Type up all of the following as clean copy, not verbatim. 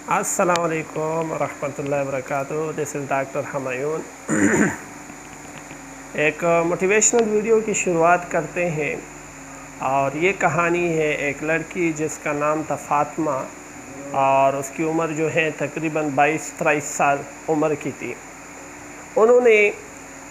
السلام علیکم ورحمۃ اللہ وبرکاتہ. دس از ڈاکٹر ہمایون. ایک موٹیویشنل ویڈیو کی شروعات کرتے ہیں، اور یہ کہانی ہے ایک لڑکی جس کا نام تھا فاطمہ، اور اس کی عمر جو ہے تقریباً 22-23 سال عمر کی تھی. انہوں نے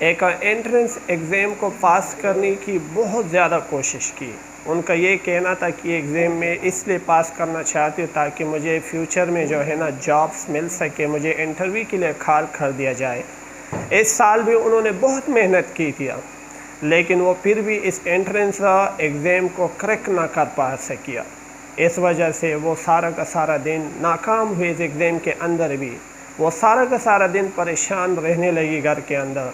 ایک انٹرنس ایگزام کو پاس کرنے کی بہت زیادہ کوشش کی. ان کا یہ کہنا تھا کہ ایگزام میں اس لیے پاس کرنا چاہتی ہوں تاکہ مجھے فیوچر میں جو ہے نا جابس مل سکے، مجھے انٹرویو کے لیے کال کر دیا جائے. اس سال بھی انہوں نے بہت محنت کی تھی، لیکن وہ پھر بھی اس انٹرنس ایگزام کو کریک نہ کر پا سکیا. اس وجہ سے وہ سارا کا سارا دن ناکام ہوئے. اس ایگزام کے اندر بھی وہ سارا کا سارا دن پریشان رہنے لگی، گھر کے اندر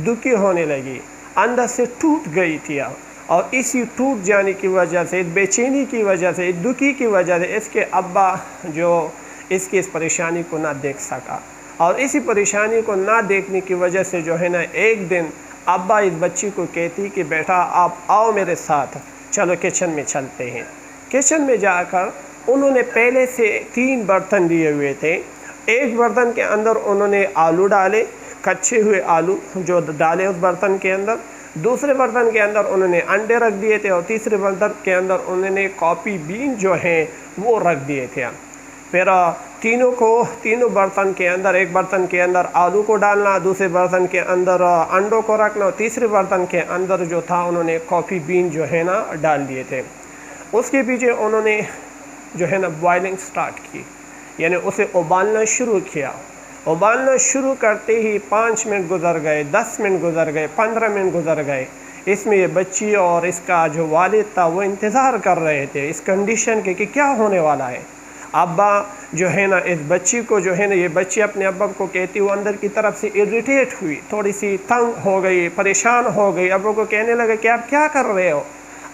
دکھی ہونے لگی، اندر سے ٹوٹ گئی تھی. اور اسی ٹوٹ جانے کی وجہ سے، بے چینی کی وجہ سے، دکھی کی وجہ سے اس کے ابا جو اس کی اس پریشانی کو نہ دیکھ سکا، اور اسی پریشانی کو نہ دیکھنے کی وجہ سے جو ہے نا ایک دن ابا اس بچی کو کہتی کہ بیٹا آپ آؤ میرے ساتھ، چلو کچن میں چلتے ہیں. کچن میں جا کر انہوں نے پہلے سے 3 برتن لیے ہوئے تھے. ایک برتن کے اندر انہوں نے آلو ڈالے، کچے ہوئے آلو جو ڈالے اس برتن کے اندر. دوسرے برتن کے اندر انہوں نے انڈے رکھ دیے تھے، اور تیسرے برتن کے اندر انہوں نے کافی بین جو ہیں وہ رکھ دیے تھے. پھر تینوں برتن کے اندر، ایک برتن کے اندر آلو کو ڈالنا، دوسرے برتن کے اندر انڈوں کو رکھنا، اور تیسرے برتن کے اندر جو تھا انہوں نے کافی بین جو ہے نا ڈال دیے تھے. اس کے پیچھے انہوں نے جو ہے نا بوائلنگ سٹارٹ کی، یعنی اسے ابالنا شروع کیا. ابالنا شروع کرتے ہی 5 منٹ گزر گئے، 10 منٹ گزر گئے، 15 منٹ گزر گئے. اس میں یہ بچی اور اس کا جو والد تھا وہ انتظار کر رہے تھے اس کنڈیشن کے کہ کیا ہونے والا ہے. ابا جو ہے نا اس بچی کو جو ہے نا، یہ بچی اپنے ابا کو کہتی وہ اندر کی طرف سے اریٹیٹ ہوئی، تھوڑی سی تنگ ہو گئی، پریشان ہو گئی. ابا کو کہنے لگا کہ آپ کیا کر رہے ہو.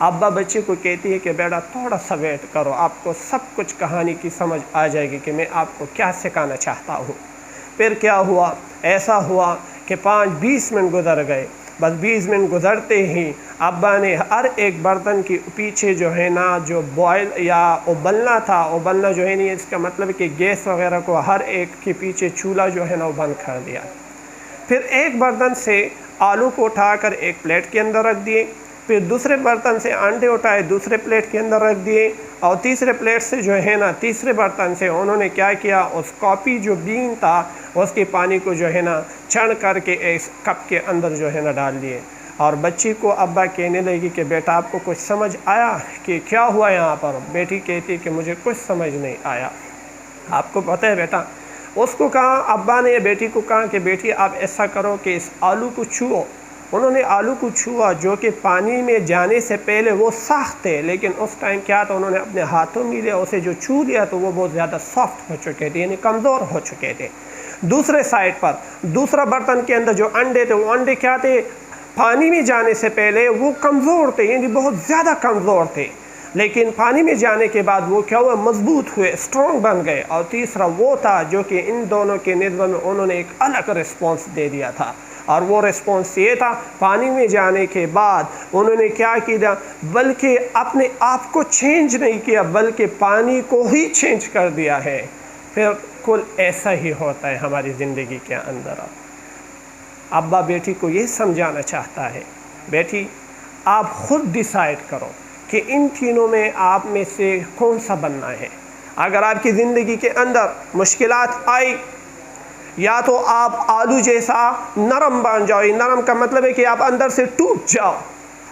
ابا بچی کو کہتی ہے کہ بیٹا تھوڑا سا ویٹ کرو، آپ کو سب کچھ کہانی کی سمجھ آ جائے گی کہ میں آپ کو کیا سکھانا چاہتا ہوں. پھر کیا ہوا؟ ایسا ہوا کہ 20 منٹ گزر گئے. بس 20 منٹ گزرتے ہی ابا نے ہر ایک برتن کے پیچھے جو ہے نا جو بوائل یا ابلنا تھا، ابلنا جو ہے نا اس کا مطلب ہے کہ گیس وغیرہ کو ہر ایک کے پیچھے چولہا جو ہے نا وہ بند کر دیا. پھر ایک برتن سے آلو کو اٹھا کر ایک پلیٹ کے اندر رکھ دیے. پھر دوسرے برتن سے انڈے اٹھائے، دوسرے پلیٹ کے اندر رکھ دیے. اور تیسرے پلیٹ سے جو ہے نا، تیسرے برتن سے انہوں نے کیا کیا، اس کافی جو بین تھا اس کے پانی کو جو ہے نا چھن کر کے ایک کپ کے اندر جو ہے نا ڈال دیے. اور بچی کو ابا کہنے لگی کہ بیٹا آپ کو کچھ سمجھ آیا کہ کیا ہوا یہاں پر. بیٹی کہتی کہ مجھے کچھ سمجھ نہیں آیا. آپ کو پتہ ہے بیٹا، اس کو کہا، ابا نے بیٹی کو کہا کہ بیٹی آپ ایسا کرو کہ اس آلو کو چھو. انہوں نے آلو کو چھوا، جو کہ پانی میں جانے سے پہلے وہ سخت تھے، لیکن اس ٹائم کیا تھا، انہوں نے اپنے ہاتھوں میں لیا، اسے جو چھو لیا تو وہ بہت زیادہ سافٹ ہو چکے تھے، یعنی کمزور ہو چکے تھے. دوسرے سائڈ پر دوسرا برتن کے اندر جو انڈے تھے، وہ انڈے کیا تھے، پانی میں جانے سے پہلے وہ کمزور تھے، یعنی بہت زیادہ کمزور تھے، لیکن پانی میں جانے کے بعد وہ کیا ہوئے، مضبوط ہوئے، اسٹرانگ بن گئے. اور تیسرا وہ تھا جو کہ ان دونوں کے نسبت میں انہوں نے ایک الگ رسپانس دے دیا تھا. اور وہ رسپانس یہ تھا، پانی میں جانے کے بعد انہوں نے کیا کیا، بلکہ اپنے آپ کو چینج نہیں کیا بلکہ پانی کو ہی چینج کر دیا ہے. پھر کل ایسا ہی ہوتا ہے ہماری زندگی کے اندر. ابا بیٹی کو یہ سمجھانا چاہتا ہے، بیٹی آپ خود ڈیسائیڈ کرو کہ ان تینوں میں آپ میں سے کون سا بننا ہے. اگر آپ کی زندگی کے اندر مشکلات آئی، یا تو آپ آلو جیسا نرم بن جاؤ، نرم کا مطلب ہے کہ آپ اندر سے ٹوٹ جاؤ،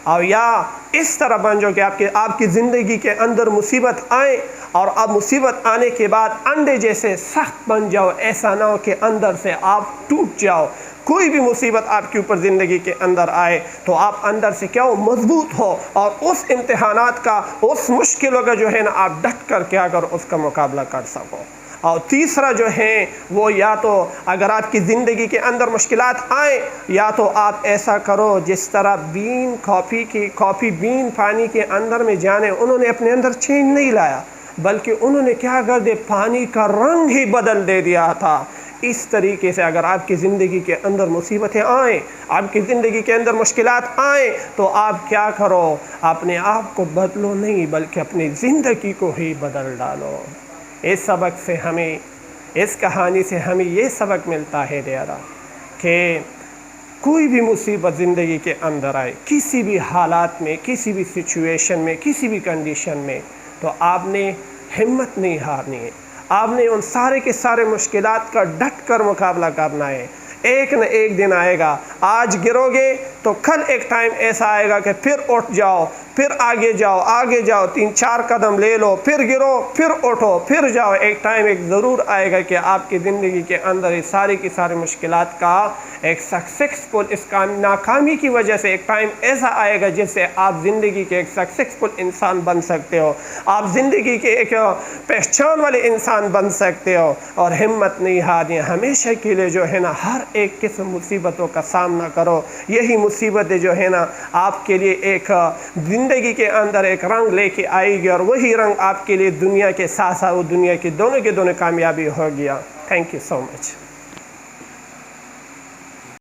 اور یا اس طرح بن جاؤ کہ آپ کی زندگی کے اندر مصیبت آئے اور اب مصیبت آنے کے بعد انڈے جیسے سخت بن جاؤ. ایسا نہ ہو کہ اندر سے آپ ٹوٹ جاؤ. کوئی بھی مصیبت آپ کے اوپر زندگی کے اندر آئے تو آپ اندر سے کیا ہو، مضبوط ہو، اور اس امتحانات کا، اس مشکلوں کا جو ہے نا آپ ڈٹ کر کیا کرو، اس کا مقابلہ کر سکو. اور تیسرا جو ہے وہ، یا تو اگر آپ کی زندگی کے اندر مشکلات آئیں، یا تو آپ ایسا کرو جس طرح کافی بین پانی کے اندر میں جانے، انہوں نے اپنے اندر چینج نہیں لایا بلکہ انہوں نے کیا کر دیا، پانی کا رنگ ہی بدل دے دیا تھا. اس طریقے سے اگر آپ کی زندگی کے اندر مصیبتیں آئیں، آپ کی زندگی کے اندر مشکلات آئیں، تو آپ کیا کرو، اپنے آپ کو بدلو نہیں بلکہ اپنی زندگی کو ہی بدل ڈالو. اس سبق سے ہمیں اس کہانی سے ہمیں یہ سبق ملتا ہے دیارا کہ کوئی بھی مصیبت زندگی کے اندر آئے، کسی بھی حالات میں، کسی بھی سچویشن میں، کسی بھی کنڈیشن میں، تو آپ نے ہمت نہیں ہارنی ہے، آپ نے ان سارے کے سارے مشکلات کا ڈٹ کر مقابلہ کرنا ہے۔ ایک نہ ایک دن آئے گا، آج گرو گے تو کل ایک ٹائم ایسا آئے گا کہ پھر اٹھ جاؤ، پھر آگے جاؤ، آگے جاؤ، 3-4 قدم لے لو، پھر گرو، پھر اٹھو، پھر جاؤ۔ ایک ٹائم ایک ضرور آئے گا کہ آپ کی زندگی کے اندر یہ ساری کی ساری مشکلات کا ایک سکسیسفل، اس کا ناکامی کی وجہ سے ایک ٹائم ایسا آئے گا جس سے آپ زندگی کے ایک سکسیسفل انسان بن سکتے ہو، آپ زندگی کے ایک پہچان والے انسان بن سکتے ہو۔ اور ہمت نہیں ہارنی، ہمیشہ کے لیے جو ہے نا ہر ایک قسم مصیبتوں کا سامنا کرو۔ یہی مصیبتیں جو ہے نا آپ کے لیے ایک زندگی کے اندر ایک رنگ لے کے آئے گی، اور وہی رنگ آپ کے لیے دنیا کے ساتھ ساتھ دنیا کی دونوں کامیابی ہو گیا۔ Thank you so much.